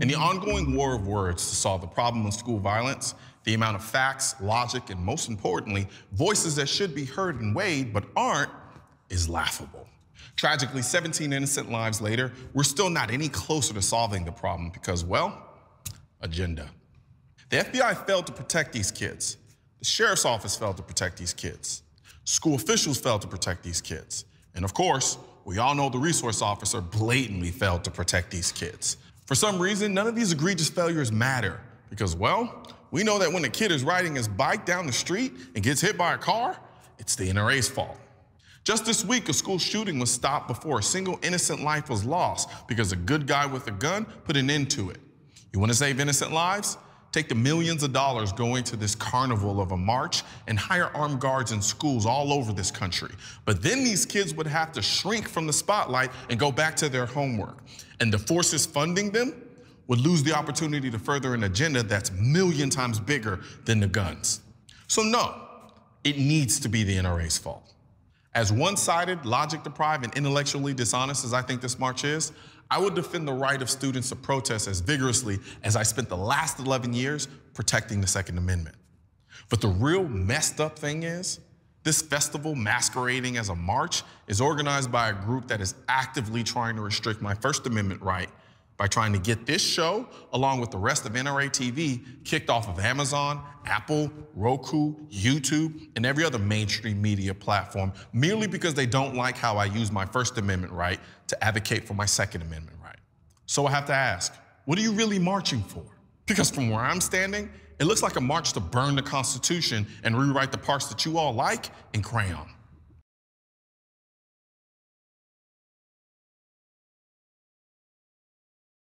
In the ongoing war of words to solve the problem of school violence, the amount of facts, logic, and most importantly, voices that should be heard and weighed but aren't is laughable. Tragically, 17 innocent lives later, we're still not any closer to solving the problem because, well, agenda. The FBI failed to protect these kids. The sheriff's office failed to protect these kids. School officials failed to protect these kids. And of course, we all know the resource officer blatantly failed to protect these kids. For some reason, none of these egregious failures matter because, well, we know that when a kid is riding his bike down the street and gets hit by a car, it's the NRA's fault. Just this week, a school shooting was stopped before a single innocent life was lost because a good guy with a gun put an end to it. You want to save innocent lives? Take the millions of dollars going to this carnival of a march and hire armed guards in schools all over this country. But then these kids would have to shrink from the spotlight and go back to their homework. And the forces funding them would lose the opportunity to further an agenda that's a million times bigger than the guns. So no, it needs to be the NRA's fault. As one-sided, logic-deprived, and intellectually dishonest as I think this march is, I would defend the right of students to protest as vigorously as I spent the last 11 years protecting the Second Amendment. But the real messed up thing is, this festival masquerading as a march is organized by a group that is actively trying to restrict my First Amendment right by trying to get this show, along with the rest of NRA TV, kicked off of Amazon, Apple, Roku, YouTube, and every other mainstream media platform, merely because they don't like how I use my First Amendment right to advocate for my Second Amendment right. So I have to ask, what are you really marching for? Because from where I'm standing, it looks like a march to burn the Constitution and rewrite the parts that you all like in crayon.